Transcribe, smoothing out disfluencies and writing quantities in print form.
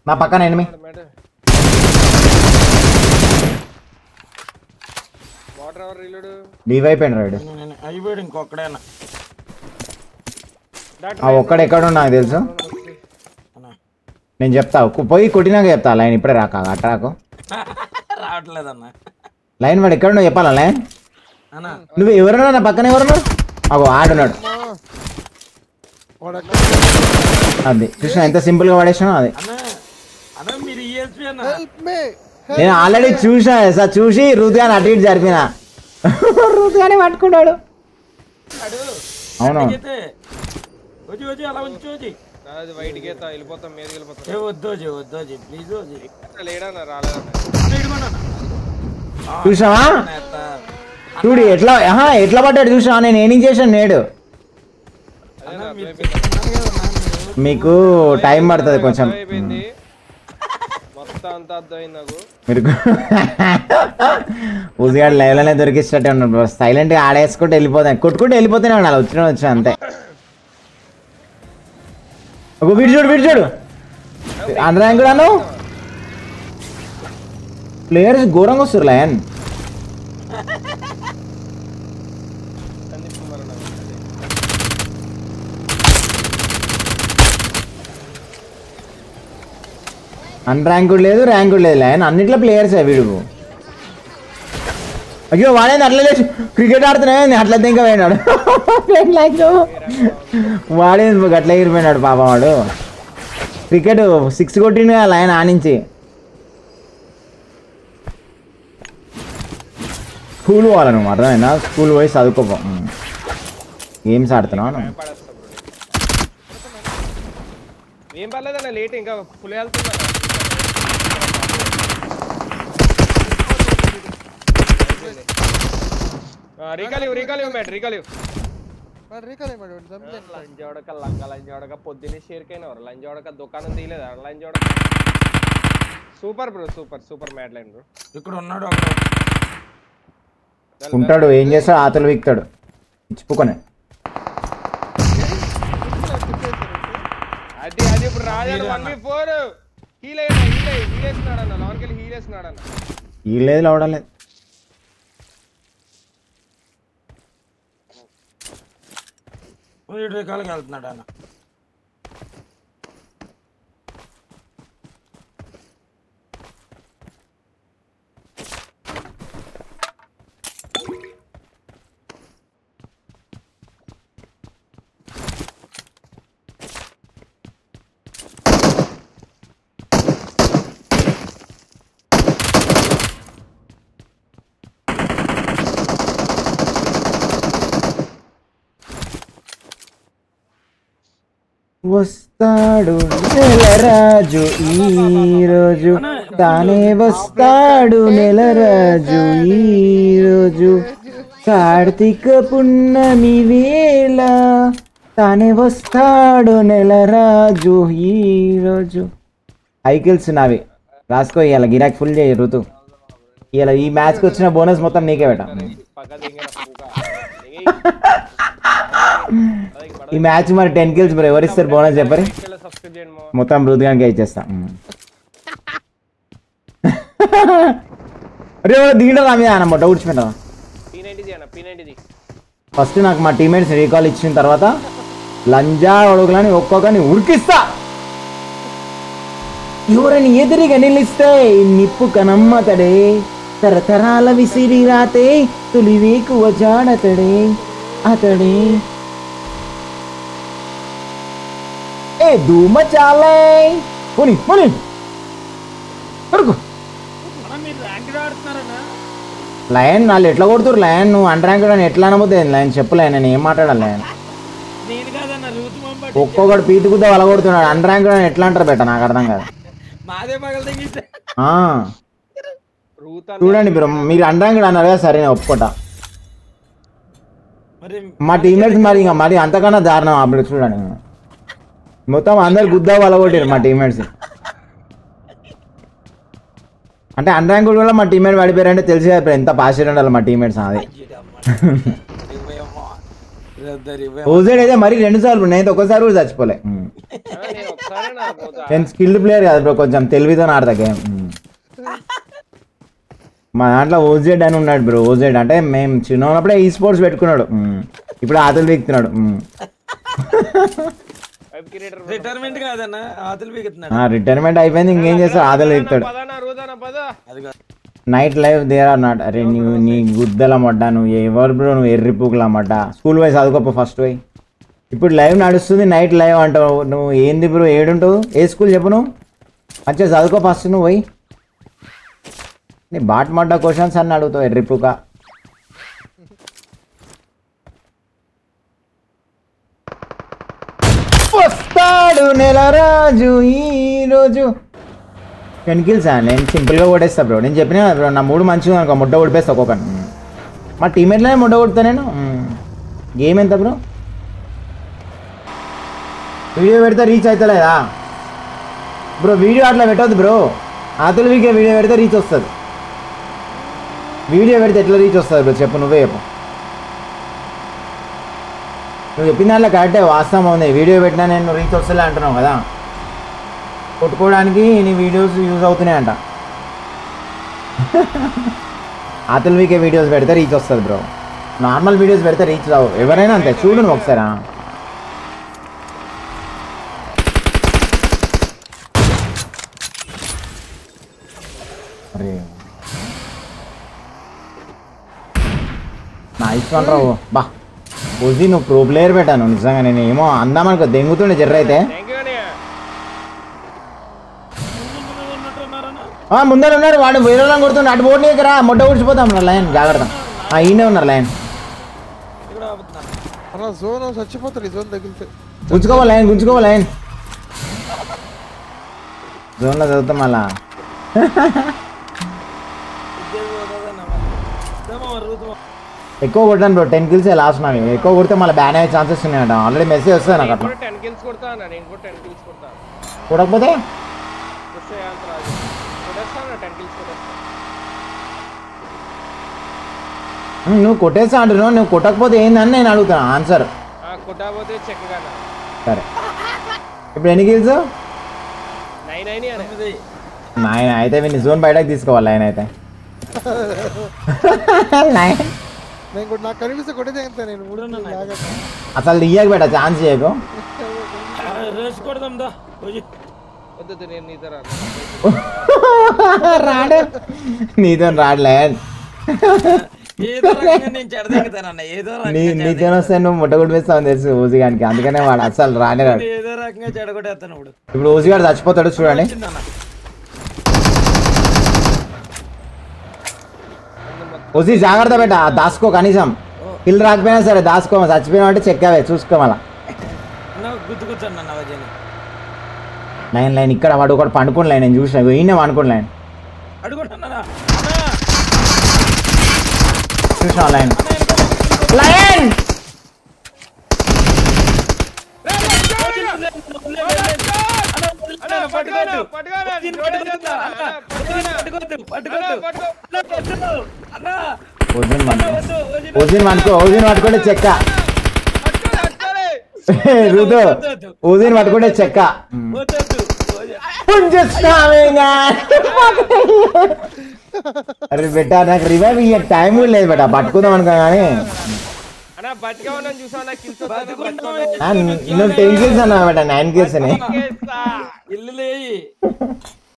నా పక్కన enemy water ఎవరు రీలోడ్ డివైపోయిన రాడు అయిపోయాడు ఇంకొక్కడైనా ఒక్కడ ఎక్కడ నాకు తెలుసు నేను చెప్తా పోయి కొట్టినాక చెప్తా లైన్ ఇప్పుడే రాక అట్రాకు రావట్లేదన్న లైన్ వాడు ఎక్కడ నువ్వు చెప్పాలా లైన్ అన్నా నువ్వు ఎవరున్నా నా పక్కన ఎవరున్నాడు అగో ఆడున్నాడు అది చూసిన ఎంత సింపుల్ గా పడేసాను అది అన్న మీరు ESP అన్న నేను ఆల్రెడీ చూసా సార్ చూసి రుతుగాని అటు ఇటు జరిపిన రుతుగానే పట్టుకున్నాడు అవును వచ్చి వచ్చి అలా ఉంచు వచ్చి అది వైట్ గీత వెళ్ళిపోతాం మీద వెళ్ళిపోతాం వద్దు వచ్చి వద్దు వచ్చి ప్లీజ్ వచ్చి లేడన్నా రాలేదన్నా చూసావా చూడు ఎట్లా ఎట్లా పడ్డాడు చూసావా నేను ఏం చేశాను నేడు మీకు టైం పడుతుంది కొంచెం మొత్తం అంతా అర్థమైంది నాకు మీరు ఉసిగాడు లైవ్లోనే దొరికిస్తట్టే ఉన్నాడు సైలెంట్గా ఆడేసుకుంటూ వెళ్ళిపోతాను కొట్టుకుంటూ వెళ్ళిపోతూనే ఉండాలి వచ్చిన అంతే ఒక వీడు చూడు అందరం కూడా ప్లేయర్స్ ఘోరంగా వస్తారు లయన్ అన్ర్యాంకుడ్ లేదు ర్యాంకుడ్ లేదు లయన్ అన్నిట్లో ప్లేయర్స్ వీడు అయ్యో వాడేది అట్లా లేదు క్రికెట్ ఆడుతున్నాయి అట్లా ఇంకా పోయినాడు వాడేది అట్లా ఎగిరిపోయినాడు పాప వాడు క్రికెట్ 6 కొట్టిండు లయన్ ఆనించి స్కూల్ పోవాలి నువ్వు అర్థమైనా స్కూల్ పోయి చదువుకోపో గేమ్స్ ఆడుతున్నావు ఏం పర్లేదన్న లేట్ ఇంకా ఫుల్ వెళ్తున్నా లంజోడక పొద్దున్నే షేర్కైనా లంజోడక దుకాణం తీయలేదా లంజోడక super bro super mad line bro ఇక్కడ ఉన్నాడు ఉంటాడు ఏం చేస్తాడు ఆతలు వీక్తాడు ఇచ్చిపోకొని అది ఇప్పుడు రాజాడు 1v4 హీల్ వేస్తున్నాడన్న లోన్కి వెళ్ళి హీల్ వేస్తున్నాడన్న ఈ లేదు అవడం లేదు కాలకి వెళ్తున్నాడు అన్న వస్తాడు నెలరాజు ఈరోజు తానే వస్తాడు నెలరాజు ఈరోజు కార్తీక పున్నమి వేళ తానే వస్తాడు నెలరాజు ఈరోజు ఐకిల్స్ నావి రాసుకో ఇవాళ గిరాక్ ఫుల్ చేయి ఋతు ఇవాళ ఈ మ్యాచ్కి వచ్చిన బోనస్ మొత్తం నీకే పెట్ట ఈ మ్యాచ్ మరి 10 kills మరి ఎవరిస్తారు బోనస్ చెప్పరి మొత్తం ఋతుగానికి ఇచ్చేస్తా అరే దిగిన రామే అన్నమాట ఊడ్చిపోయినా ఫస్ట్ నాకు మా టీమేట్స్ రీకాల్ ఇచ్చిన తర్వాత లంజా అడుగులని ఒక్కొక్కరిని ఉడికిస్తా ఎవరని ఎదురుగా నిలిస్తే నిప్పు కనమ్మతడే తరతరాల విసిరి రాతే తొలివేకు వజాడతడే అతడే ఏ ధూమ చాలే పోనీ లయన్ వాళ్ళు ఎట్లా కొడుతురు లయన్ నువ్వు అండర్యాంక్ అని ఎట్లా అనబోతే లయన్ చెప్పలే నేను ఏం మాట్లాడాలి లయన్ ఒక్కొక్కడు పీటు గుద్ద వల కొడుతున్నాడు అండర్యాంక్ అని ఎట్లా అంటారు బెట్ట నాకు అర్థం కాదు చూడండి మీరు అండర్యాంక్ అన్నారు కదా సరే నేను ఒప్పుకోటా మా టీమేట్స్ మరి ఇంకా మరి అంతకన్నా దారుణం అప్పుడు చూడండి మొత్తం అందరు గుద్దా వలగొట్టారు మా టీమేట్స్ అంటే అండర్యాంక్ కూడా మా టీమేట్ పడిపోయారంటే తెలిసి ఎంత పాస్ ఉండాలి మా టీమేట్స్ అది ఓజెడ్ అయితే మరి 2 సార్లు నేనైతే ఒకసారి కూడా చచ్చిపోలే. నేను ఒకసారి నా పోతా. నేను స్కిల్డ్ ప్లేయర్ కాదు బ్రో, కొంచెం తెలివితో ఆడతా గేమ్. మా దాంట్లో ఓజెడ్ అని ఉన్నాడు బ్రో. ఓజెడ్ అంటే మేము చిన్న ఉన్నప్పుడే ఈ స్పోర్ట్స్ పెట్టుకున్నాడు. ఇప్పుడు ఆతలు వీక్తున్నాడు. వైబ్ క్రియేటర్ రిటైర్మెంట్ కాదన్న ఆతులు పీకుతున్నాడు. రిటైర్మెంట్ అయిపోయింది, ఇంకేం చేస్తాడు, ఆతలు వీక్తాడు. పదనా రోజానా పద. అది కాదు. Night life there are not. అరే నువ్వు నీ గుద్దలమ్మట, నువ్వు ఎవరు బ్రో, నువ్వు ఎర్రి పూకులమ్మట. స్కూల్ పోయి చదువుకోపో ఫస్ట్ పోయి. ఇప్పుడు లైవ్ నడుస్తుంది, నైట్ లైవ్ అంటావు నువ్వు. ఏంది బ్రో, ఏడుంటావు, ఏ స్కూల్ చెప్పు నువ్వు. మంచిగా చదువుకో ఫస్ట్ నువ్వు పోయి. నీ బాట్ మడ్డ క్వశ్చన్స్ అన్నీ అడుగుతావు ఎర్రిపుక. వస్తాడు నెలరాజు ఈరోజు. 10 kills నేను సింపుల్గా కొట్టేస్తా బ్రో. నేను చెప్పినా బ్రో, నా మూడు మంచిగా అనుకో ముడ్డ కొడిపేస్తా ఒక్కొక్కని. మా టీమేట్లోనే ముడ్డ కొడతా నేను. గేమ్ ఎంత బ్రో? వీడియో పెడితే రీచ్ అవుతలేదా బ్రో? వీడియో అట్లా పెట్టద్దు బ్రో. ఆతుల వీకే వీడియో పెడితే రీచ్ వస్తుంది. వీడియో పెడితే ఎట్లా రీచ్ వస్తుంది బ్రో చెప్పు, నువ్వే చెప్పు. నువ్వు చెప్పిన దాంట్లో కరెక్టే, వాస్తవం ఉంది. వీడియో పెట్టినా నేను రీచ్ వస్తలే అంటున్నావు కదా. కొట్టుకోవడానికి నీ వీడియోస్ యూజ్ అవుతున్నాయి అంట. ఆతుల వీకే వీడియోస్ పెడితే రీచ్ వస్తుంది బ్రో. నార్మల్ వీడియోస్ పెడితే రీచ్ రావు. ఎవరైనా అంతే, చూడు నువ్వు ఒకసారి. అరే నైస్ వన్ రావు బా. బుజీ నువ్వు ప్రో ప్లేయర్ పెట్టాను నిజంగా. నేను ఏమో అందామనుకో దెంగుతుండే జర్ర అయితే. ముందర ఉన్నారు, వాడు వేరే కొడుతుండే. అటు బోర్డు దగ్గర మొట్ట ఊడ్చిపోతాం లైన్. జాగ్రత్త, ఈయనే ఉన్నారు లైన్. గుంజుకోవాలి లైన్, గుంజుకోవాలి లైన్. జోన్లో చదువుతాం మళ్ళా. ఎక్కువ కొట్టాను బ్రో, 10 kills లాస్ట్ నాకు. ఎక్కువ కొడితే మళ్ళీ బ్యాన్ అయ్యే ఛాన్సెస్ ఉన్నాయంట. ఆల్రెడీ మెసేజ్ వస్తుంది నాకు అట్లా. 10 kills కొడతా అన్న, నేను కూడా 10 kills కొడతా. కొడకపోతే నువ్వు కొట్టేస్తా అంటున్నావు. నువ్వు కొట్టకపోతే ఏందని నేను అడుగుతాను ఆన్సర్. కొట్టకపోతే చెక్కగా. సరే ఇప్పుడు ఎన్ని kills? 9 అయితే వీడిని జోన్ బయటకు తీసుకోవాలి. 9 అయితే 9 అసలు ఇయ్యకు బేట, ఛాన్స్ చేయకు. రాడు నీతో రాడలే. నీతో వస్తే నువ్వు ముట్టగొట్టు వేస్తావు తెలుసు ఓజిగానికి. అందుకనే వాడు అసలు రానే రాడు. ఇప్పుడు ఓజిగాడు చచ్చిపోతాడు చూడండి. ఓజీ జాగ్రత్త బేట, దాసుకో. కనీసం కిల్ రాకపోయినా సరే దాసుకో. చచ్చిపోయినా అంటే చెక్కావే చూసుకో. మళ్ళా లైన్ ఇక్కడ వాడు ఒకటి పండుకుని లైన్. నేను చూసిన ఈయన పండుకుని లైన్. చూసిన లైన్ లైన్. ఓజిన్ పట్టుకుంటే చెక్క. రుదు ఓజిన్ పట్టుకుంటే చెక్క. అరే బెట్టా నాకు రివైవ్ ఇయ్య టైం కూడా లేదు బెట్టా. పట్టుకుందాం అనుకో కానీ నువ్వు 10 kills అన్నా బెట్టా. 9 kills అని.